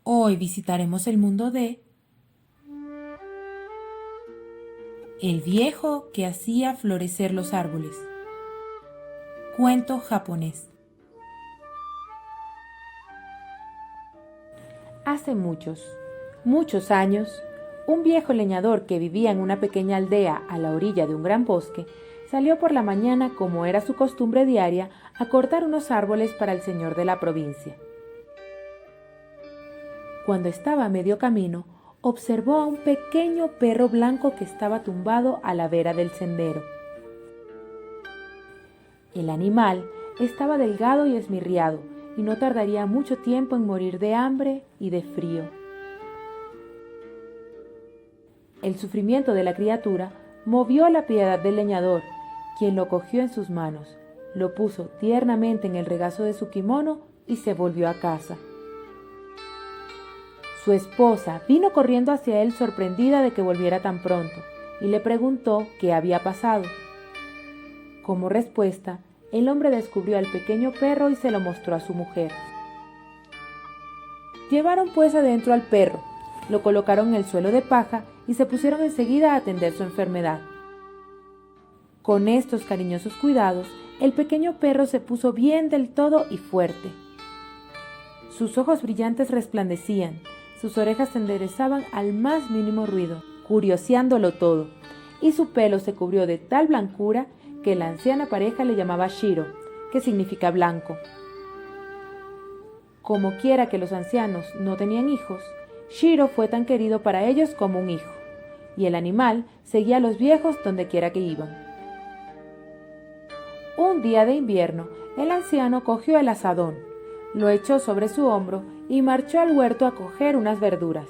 Hoy visitaremos el mundo de El viejo que hacía florecer los árboles. Cuento japonés. Hace muchos años, un viejo leñador que vivía en una pequeña aldea a la orilla de un gran bosque, salió por la mañana, como era su costumbre diaria, a cortar unos árboles para el señor de la provincia. Cuando estaba a medio camino, observó a un pequeño perro blanco que estaba tumbado a la vera del sendero. El animal estaba delgado y esmirriado, y no tardaría mucho tiempo en morir de hambre y de frío. El sufrimiento de la criatura movió la piedad del leñador, quien lo cogió en sus manos, lo puso tiernamente en el regazo de su kimono y se volvió a casa. Su esposa vino corriendo hacia él sorprendida de que volviera tan pronto y le preguntó qué había pasado. Como respuesta, el hombre descubrió al pequeño perro y se lo mostró a su mujer. Llevaron pues adentro al perro, lo colocaron en el suelo de paja y se pusieron enseguida a atender su enfermedad. Con estos cariñosos cuidados, el pequeño perro se puso bien del todo y fuerte. Sus ojos brillantes resplandecían, sus orejas se enderezaban al más mínimo ruido, curioseándolo todo, y su pelo se cubrió de tal blancura que la anciana pareja le llamaba Shiro, que significa blanco. Como quiera que los ancianos no tenían hijos, Shiro fue tan querido para ellos como un hijo, y el animal seguía a los viejos donde quiera que iban. Un día de invierno, el anciano cogió el azadón, lo echó sobre su hombro y marchó al huerto a coger unas verduras.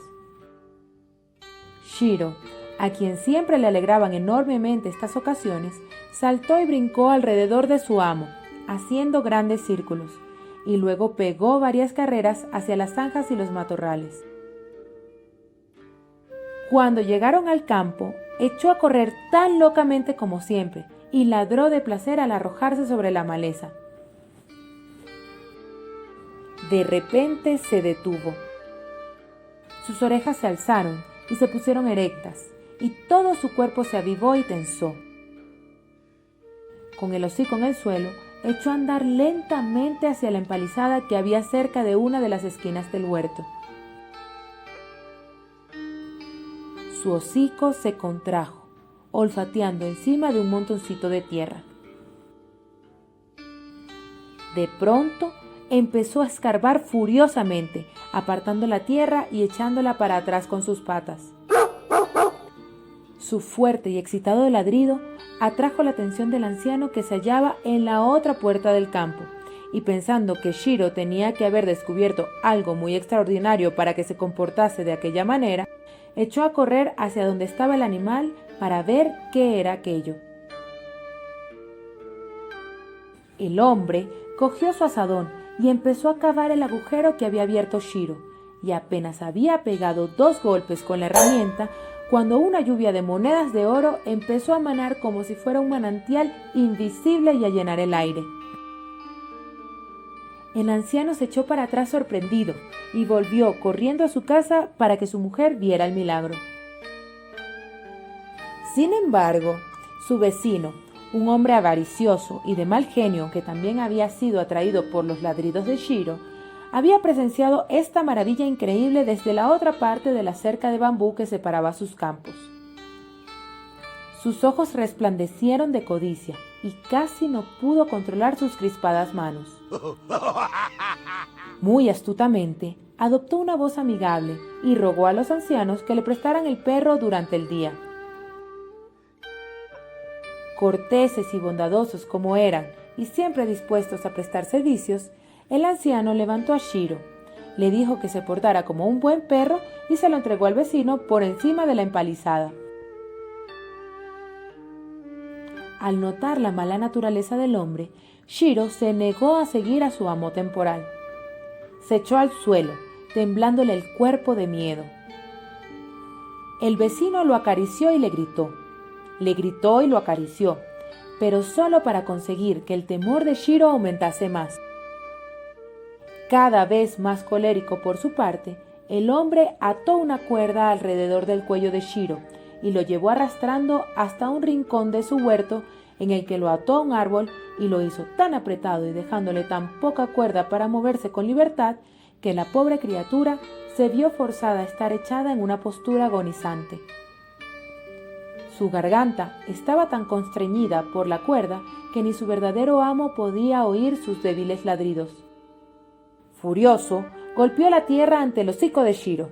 Shiro, a quien siempre le alegraban enormemente estas ocasiones, saltó y brincó alrededor de su amo, haciendo grandes círculos, y luego pegó varias carreras hacia las zanjas y los matorrales. Cuando llegaron al campo, echó a correr tan locamente como siempre, y ladró de placer al arrojarse sobre la maleza. De repente se detuvo. Sus orejas se alzaron y se pusieron erectas, y todo su cuerpo se avivó y tensó. Con el hocico en el suelo, echó a andar lentamente hacia la empalizada que había cerca de una de las esquinas del huerto. Su hocico se contrajo, olfateando encima de un montoncito de tierra. De pronto, empezó a escarbar furiosamente, apartando la tierra y echándola para atrás con sus patas. Su fuerte y excitado ladrido atrajo la atención del anciano, que se hallaba en la otra puerta del campo, y pensando que Shiro tenía que haber descubierto algo muy extraordinario para que se comportase de aquella manera, echó a correr hacia donde estaba el animal para ver qué era aquello. El hombre cogió su azadón y empezó a cavar el agujero que había abierto Shiro, y apenas había pegado 2 golpes con la herramienta cuando una lluvia de monedas de oro empezó a manar como si fuera un manantial invisible y a llenar el aire. El anciano se echó para atrás sorprendido y volvió corriendo a su casa para que su mujer viera el milagro. Sin embargo, su vecino, un hombre avaricioso y de mal genio que también había sido atraído por los ladridos de Shiro, había presenciado esta maravilla increíble desde la otra parte de la cerca de bambú que separaba sus campos. Sus ojos resplandecieron de codicia y casi no pudo controlar sus crispadas manos. Muy astutamente, adoptó una voz amigable y rogó a los ancianos que le prestaran el perro durante el día. Corteses y bondadosos como eran, y siempre dispuestos a prestar servicios, el anciano levantó a Shiro, le dijo que se portara como un buen perro y se lo entregó al vecino por encima de la empalizada. Al notar la mala naturaleza del hombre, Shiro se negó a seguir a su amo temporal. Se echó al suelo, temblándole el cuerpo de miedo. El vecino lo acarició y le gritó. Le gritó y lo acarició, pero solo para conseguir que el temor de Shiro aumentase más. Cada vez más colérico por su parte, el hombre ató una cuerda alrededor del cuello de Shiro y lo llevó arrastrando hasta un rincón de su huerto, en el que lo ató a un árbol y lo hizo tan apretado y dejándole tan poca cuerda para moverse con libertad, que la pobre criatura se vio forzada a estar echada en una postura agonizante. Su garganta estaba tan constreñida por la cuerda que ni su verdadero amo podía oír sus débiles ladridos. Furioso, golpeó la tierra ante el hocico de Shiro.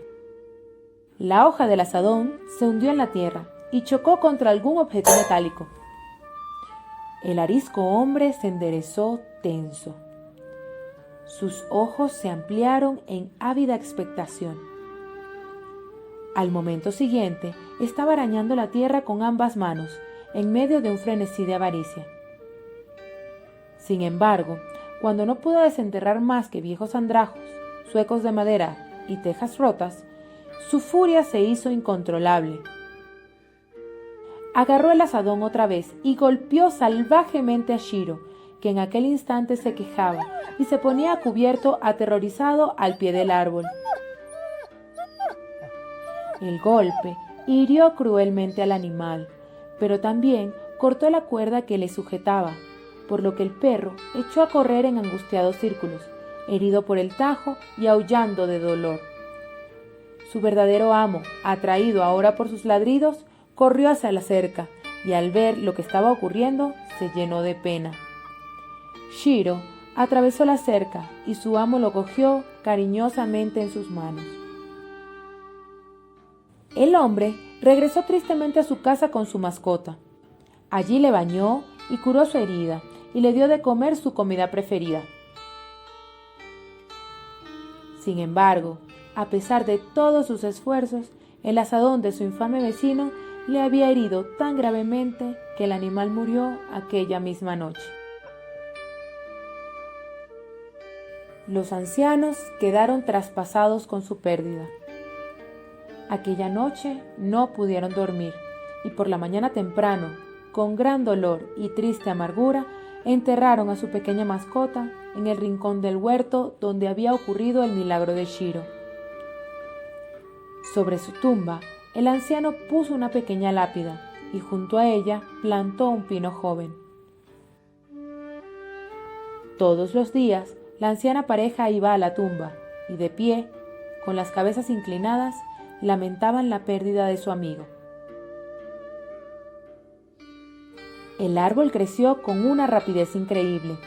La hoja del azadón se hundió en la tierra y chocó contra algún objeto metálico. El arisco hombre se enderezó tenso. Sus ojos se ampliaron en ávida expectación. Al momento siguiente, estaba arañando la tierra con ambas manos, en medio de un frenesí de avaricia. Sin embargo, cuando no pudo desenterrar más que viejos andrajos, zuecos de madera y tejas rotas, su furia se hizo incontrolable. Agarró el azadón otra vez y golpeó salvajemente a Shiro, que en aquel instante se quejaba y se ponía a cubierto aterrorizado al pie del árbol. El golpe hirió cruelmente al animal, pero también cortó la cuerda que le sujetaba, por lo que el perro echó a correr en angustiados círculos, herido por el tajo y aullando de dolor. Su verdadero amo, atraído ahora por sus ladridos, corrió hacia la cerca y al ver lo que estaba ocurriendo, se llenó de pena. Shiro atravesó la cerca y su amo lo cogió cariñosamente en sus manos. El hombre regresó tristemente a su casa con su mascota. Allí le bañó y curó su herida y le dio de comer su comida preferida. Sin embargo, a pesar de todos sus esfuerzos, el azadón de su infame vecino le había herido tan gravemente que el animal murió aquella misma noche. Los ancianos quedaron traspasados con su pérdida. Aquella noche no pudieron dormir y por la mañana temprano, con gran dolor y triste amargura, enterraron a su pequeña mascota en el rincón del huerto donde había ocurrido el milagro de Shiro. Sobre su tumba, el anciano puso una pequeña lápida y junto a ella plantó un pino joven. Todos los días, la anciana pareja iba a la tumba y de pie, con las cabezas inclinadas, lamentaban la pérdida de su amigo. El árbol creció con una rapidez increíble.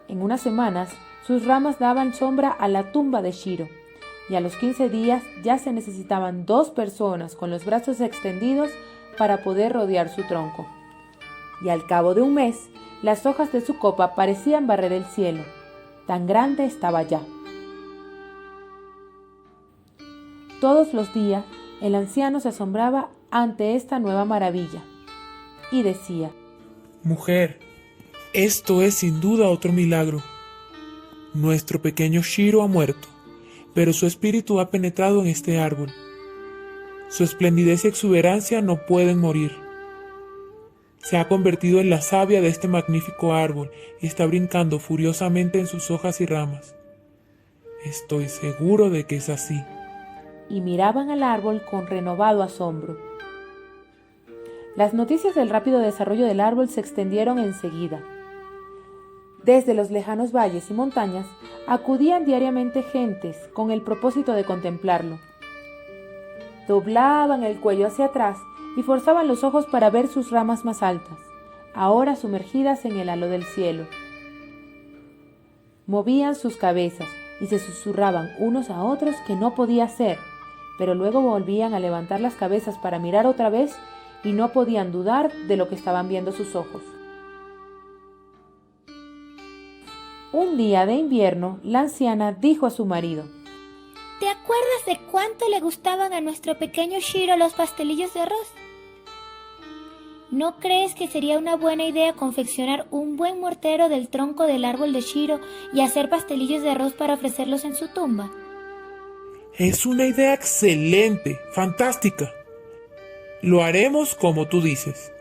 En unas semanas, sus ramas daban sombra a la tumba de Shiro, y a los 15 días ya se necesitaban 2 personas con los brazos extendidos para poder rodear su tronco. Y al cabo de un mes, las hojas de su copa parecían barrer el cielo, tan grande estaba ya. Todos los días, el anciano se asombraba ante esta nueva maravilla, y decía: Mujer, esto es sin duda otro milagro. Nuestro pequeño Shiro ha muerto, pero su espíritu ha penetrado en este árbol. Su esplendidez y exuberancia no pueden morir. Se ha convertido en la savia de este magnífico árbol y está brincando furiosamente en sus hojas y ramas. Estoy seguro de que es así. Y miraban al árbol con renovado asombro. Las noticias del rápido desarrollo del árbol se extendieron enseguida. Desde los lejanos valles y montañas acudían diariamente gentes con el propósito de contemplarlo. Doblaban el cuello hacia atrás y forzaban los ojos para ver sus ramas más altas, ahora sumergidas en el halo del cielo. Movían sus cabezas y se susurraban unos a otros que no podía ser, pero luego volvían a levantar las cabezas para mirar otra vez y no podían dudar de lo que estaban viendo sus ojos. Un día de invierno, la anciana dijo a su marido: ¿Te acuerdas de cuánto le gustaban a nuestro pequeño Shiro los pastelillos de arroz? ¿No crees que sería una buena idea confeccionar un buen mortero del tronco del árbol de Shiro y hacer pastelillos de arroz para ofrecerlos en su tumba? Es una idea excelente, fantástica. Lo haremos como tú dices.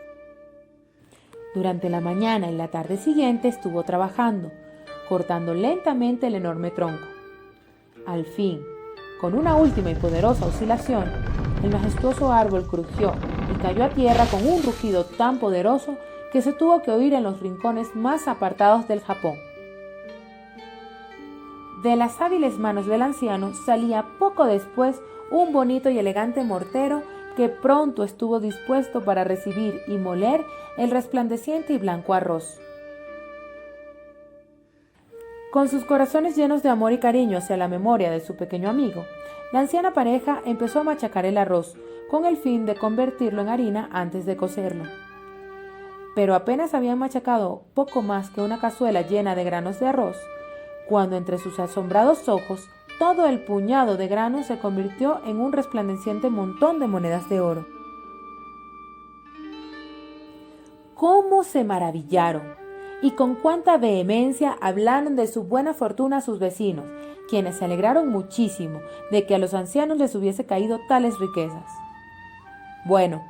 Durante la mañana y la tarde siguiente estuvo trabajando, cortando lentamente el enorme tronco. Al fin, Con una última y poderosa oscilación, el majestuoso árbol crujió y cayó a tierra con un rugido tan poderoso que se tuvo que oír en los rincones más apartados del Japón. De las hábiles manos del anciano salía poco después un bonito y elegante mortero que pronto estuvo dispuesto para recibir y moler el resplandeciente y blanco arroz. Con sus corazones llenos de amor y cariño hacia la memoria de su pequeño amigo, la anciana pareja empezó a machacar el arroz con el fin de convertirlo en harina antes de cocerlo. Pero apenas habían machacado poco más que una cazuela llena de granos de arroz, cuando entre sus asombrados ojos todo el puñado de granos se convirtió en un resplandeciente montón de monedas de oro. ¡Cómo se maravillaron! Y con cuánta vehemencia hablaron de su buena fortuna a sus vecinos, quienes se alegraron muchísimo de que a los ancianos les hubiese caído tales riquezas. Bueno,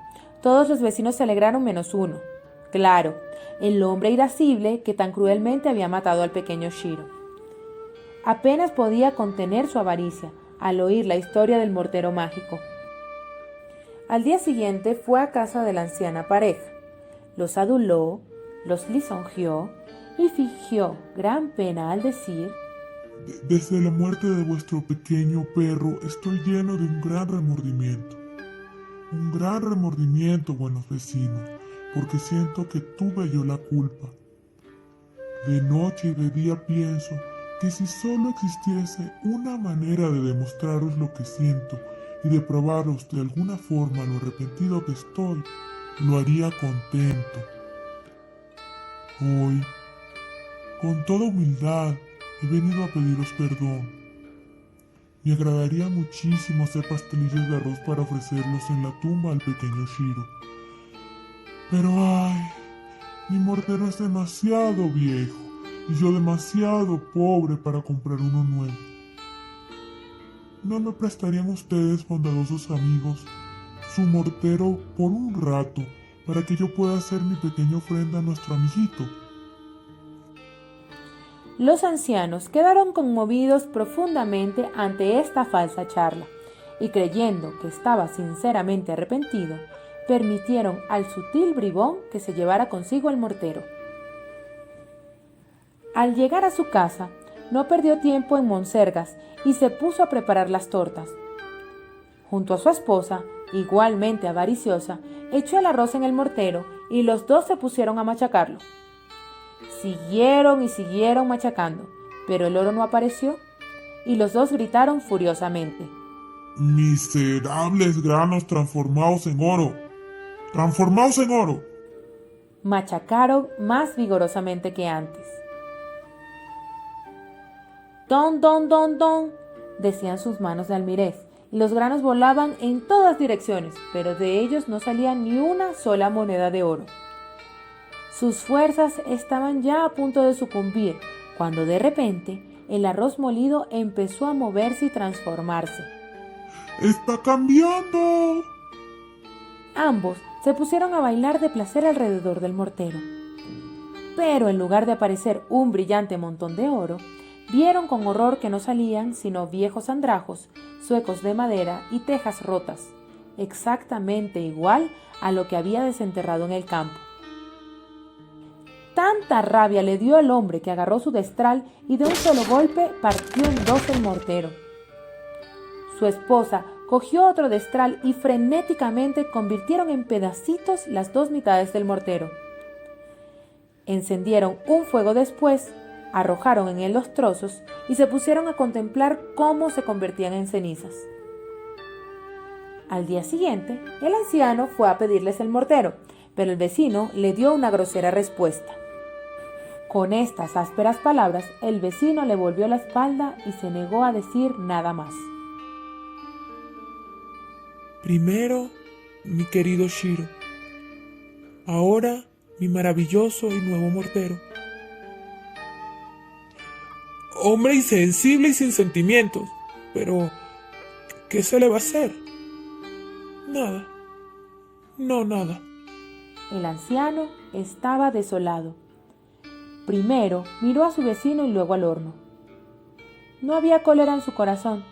todos los vecinos se alegraron menos uno. Claro, el hombre irascible que tan cruelmente había matado al pequeño Shiro. Apenas podía contener su avaricia al oír la historia del mortero mágico. Al día siguiente fue a casa de la anciana pareja. Los aduló, los lisonjeó y fingió gran pena al decir: Desde la muerte de vuestro pequeño perro estoy lleno de un gran remordimiento. Un gran remordimiento, buenos vecinos, porque siento que tuve yo la culpa. De noche y de día pienso que si solo existiese una manera de demostraros lo que siento y de probaros de alguna forma lo arrepentido que estoy, lo haría contento. Hoy, con toda humildad, he venido a pediros perdón. Me agradaría muchísimo hacer pastelillos de arroz para ofrecerlos en la tumba al pequeño Shiro. Pero ay, mi mortero es demasiado viejo y yo demasiado pobre para comprar uno nuevo. ¿No me prestarían ustedes, bondadosos amigos, su mortero por un rato para que yo pueda hacer mi pequeña ofrenda a nuestro amiguito? Los ancianos quedaron conmovidos profundamente ante esta falsa charla y creyendo que estaba sinceramente arrepentido, permitieron al sutil bribón que se llevara consigo el mortero. Al llegar a su casa, no perdió tiempo en monsergas y se puso a preparar las tortas. Junto a su esposa, igualmente avariciosa, echó el arroz en el mortero y los dos se pusieron a machacarlo. Siguieron y siguieron machacando, pero el oro no apareció y los dos gritaron furiosamente: ¡Miserables granos transformados en oro! ¡Transformados en oro! Machacaron más vigorosamente que antes. ¡Don, don, don, don!, decían sus manos de almirez, y los granos volaban en todas direcciones, pero de ellos no salía ni una sola moneda de oro. Sus fuerzas estaban ya a punto de sucumbir, cuando de repente el arroz molido empezó a moverse y transformarse. ¡Está cambiando! Ambos se pusieron a bailar de placer alrededor del mortero. Pero en lugar de aparecer un brillante montón de oro, vieron con horror que no salían sino viejos andrajos, zuecos de madera y tejas rotas, exactamente igual a lo que había desenterrado en el campo. Tanta rabia le dio al hombre que agarró su destral y de un solo golpe partió en dos el mortero. Su esposa cogió otro destral y frenéticamente convirtieron en pedacitos las dos mitades del mortero. Encendieron un fuego después, arrojaron en él los trozos y se pusieron a contemplar cómo se convertían en cenizas. Al día siguiente, el anciano fue a pedirles el mortero, pero el vecino le dio una grosera respuesta. Con estas ásperas palabras, el vecino le volvió la espalda y se negó a decir nada más. Primero, mi querido Shiro. Ahora, mi maravilloso y nuevo mortero. Hombre insensible y sin sentimientos, pero ¿qué se le va a hacer? Nada. No, nada. El anciano estaba desolado. Primero miró a su vecino y luego al horno. No había cólera en su corazón,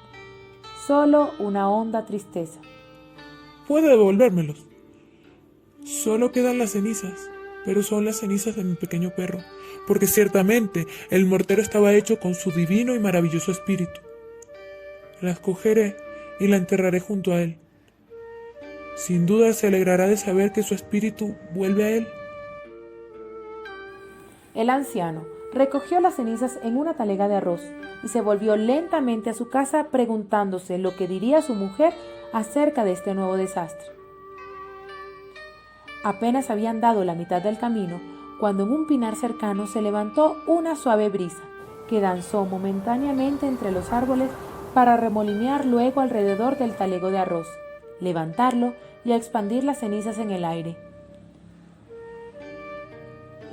solo una honda tristeza. Puede devolvérmelos. Solo quedan las cenizas, pero son las cenizas de mi pequeño perro, porque ciertamente el mortero estaba hecho con su divino y maravilloso espíritu. Las cogeré y la enterraré junto a él. Sin duda se alegrará de saber que su espíritu vuelve a él. El anciano recogió las cenizas en una talega de arroz y se volvió lentamente a su casa preguntándose lo que diría su mujer acerca de este nuevo desastre. Apenas habían dado la mitad del camino cuando en un pinar cercano se levantó una suave brisa que danzó momentáneamente entre los árboles para remolinear luego alrededor del talego de arroz, levantarlo y expandir las cenizas en el aire.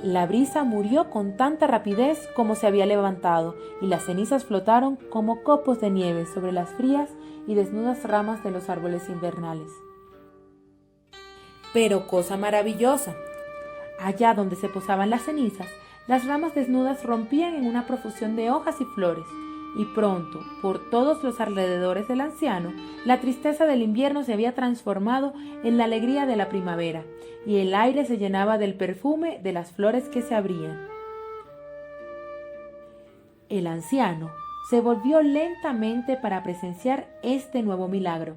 La brisa murió con tanta rapidez como se había levantado, y las cenizas flotaron como copos de nieve sobre las frías y desnudas ramas de los árboles invernales. Pero cosa maravillosa, allá donde se posaban las cenizas, las ramas desnudas rompían en una profusión de hojas y flores, y pronto, por todos los alrededores del anciano, la tristeza del invierno se había transformado en la alegría de la primavera, y el aire se llenaba del perfume de las flores que se abrían. El anciano se volvió lentamente para presenciar este nuevo milagro.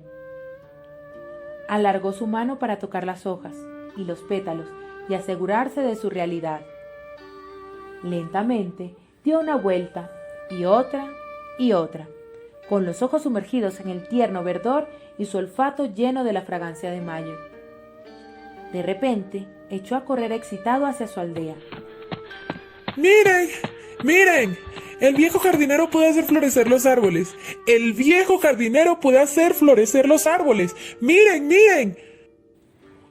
Alargó su mano para tocar las hojas y los pétalos y asegurarse de su realidad. Lentamente dio una vuelta y otra, con los ojos sumergidos en el tierno verdor y su olfato lleno de la fragancia de mayo. De repente, echó a correr excitado hacia su aldea. ¡Miren! ¡Miren! El viejo jardinero puede hacer florecer los árboles. ¡El viejo jardinero puede hacer florecer los árboles! ¡Miren, miren!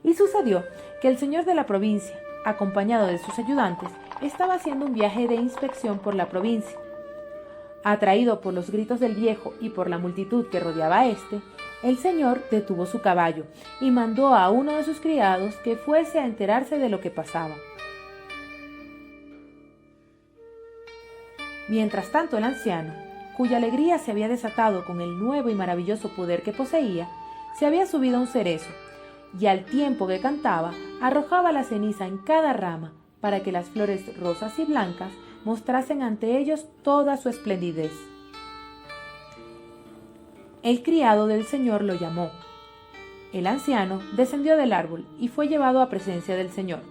Y sucedió que el señor de la provincia, acompañado de sus ayudantes, estaba haciendo un viaje de inspección por la provincia. Atraído por los gritos del viejo y por la multitud que rodeaba a éste, el señor detuvo su caballo y mandó a uno de sus criados que fuese a enterarse de lo que pasaba. Mientras tanto, el anciano, cuya alegría se había desatado con el nuevo y maravilloso poder que poseía, se había subido a un cerezo y al tiempo que cantaba arrojaba la ceniza en cada rama para que las flores rosas y blancas mostrasen ante ellos toda su esplendidez. El criado del señor lo llamó. El anciano descendió del árbol y fue llevado a presencia del señor.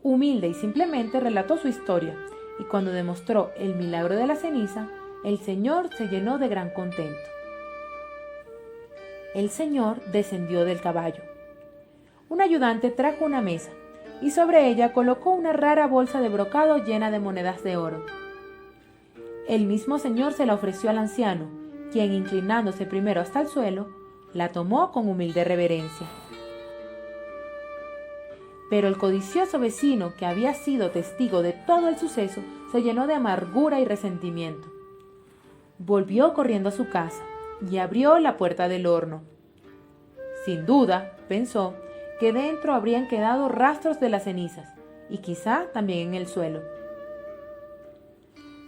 Humilde y simplemente relató su historia, y cuando demostró el milagro de la ceniza, el señor se llenó de gran contento. El señor descendió del caballo. Un ayudante trajo una mesa, y sobre ella colocó una rara bolsa de brocado llena de monedas de oro. El mismo señor se la ofreció al anciano, quien, inclinándose primero hasta el suelo, la tomó con humilde reverencia. Pero el codicioso vecino, que había sido testigo de todo el suceso, se llenó de amargura y resentimiento. Volvió corriendo a su casa y abrió la puerta del horno. Sin duda, pensó, que dentro habrían quedado rastros de las cenizas, y quizá también en el suelo.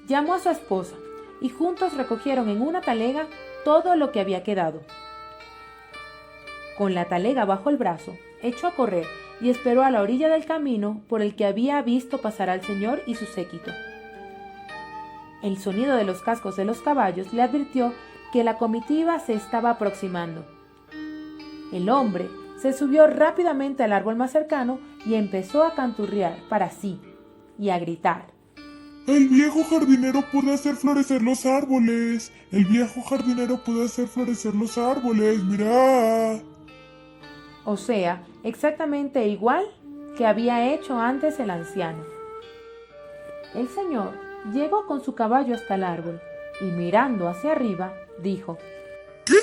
Llamó a su esposa, y juntos recogieron en una talega todo lo que había quedado. Con la talega bajo el brazo, echó a correr y esperó a la orilla del camino por el que había visto pasar al señor y su séquito. El sonido de los cascos de los caballos le advirtió que la comitiva se estaba aproximando. El hombre se subió rápidamente al árbol más cercano y empezó a canturrear para sí y a gritar. El viejo jardinero puede hacer florecer los árboles. El viejo jardinero puede hacer florecer los árboles. ¡Mirad! O sea, exactamente igual que había hecho antes el anciano. El señor llegó con su caballo hasta el árbol y mirando hacia arriba, dijo: ¿Qué?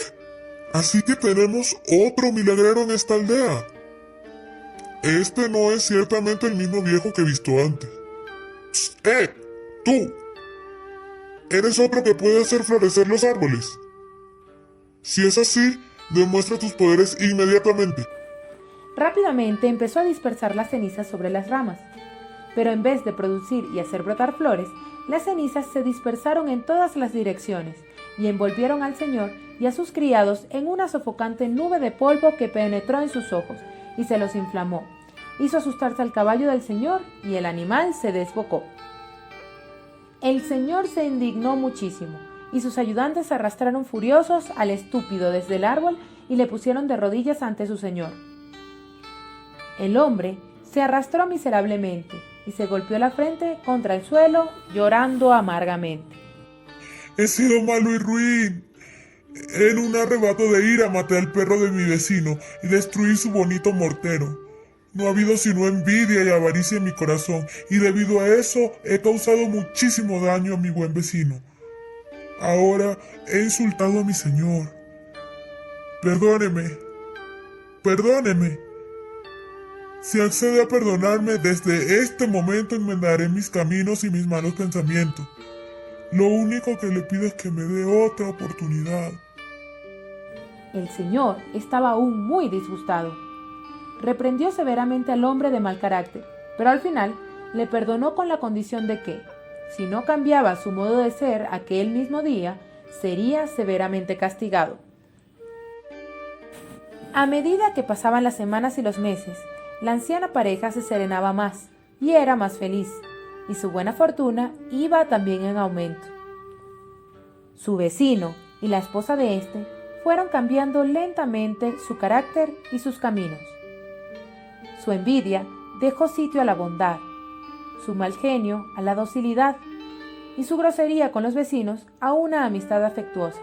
Así que tenemos otro milagrero en esta aldea. Este no es ciertamente el mismo viejo que he visto antes. ¡Psst! ¡Tú! ¿Eres otro que puede hacer florecer los árboles? Si es así, demuestra tus poderes inmediatamente. Rápidamente empezó a dispersar las cenizas sobre las ramas, pero en vez de producir y hacer brotar flores, las cenizas se dispersaron en todas las direcciones y envolvieron al Señor y a sus criados en una sofocante nube de polvo que penetró en sus ojos y se los inflamó. Hizo asustarse al caballo del Señor y el animal se desbocó. El Señor se indignó muchísimo y sus ayudantes arrastraron furiosos al estúpido desde el árbol y le pusieron de rodillas ante su Señor. El hombre se arrastró miserablemente y se golpeó la frente contra el suelo, llorando amargamente. He sido malo y ruin. En un arrebato de ira maté al perro de mi vecino y destruí su bonito mortero. No ha habido sino envidia y avaricia en mi corazón, y debido a eso he causado muchísimo daño a mi buen vecino. Ahora he insultado a mi Señor. Perdóneme. Si accede a perdonarme, desde este momento enmendaré mis caminos y mis malos pensamientos. Lo único que le pido es que me dé otra oportunidad. El Señor estaba aún muy disgustado. Reprendió severamente al hombre de mal carácter, pero al final le perdonó con la condición de que, si no cambiaba su modo de ser aquel mismo día, sería severamente castigado. A medida que pasaban las semanas y los meses, la anciana pareja se serenaba más y era más feliz, y su buena fortuna iba también en aumento. Su vecino y la esposa de éste fueron cambiando lentamente su carácter y sus caminos. Su envidia dejó sitio a la bondad, su mal genio a la docilidad y su grosería con los vecinos a una amistad afectuosa.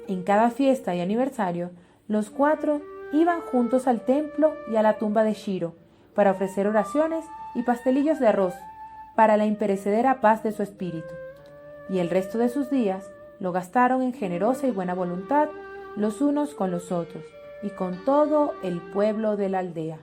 En cada fiesta y aniversario, los cuatro iban juntos al templo y a la tumba de Shiro para ofrecer oraciones y pastelillos de arroz para la imperecedera paz de su espíritu, y el resto de sus días lo gastaron en generosa y buena voluntad los unos con los otros y con todo el pueblo de la aldea.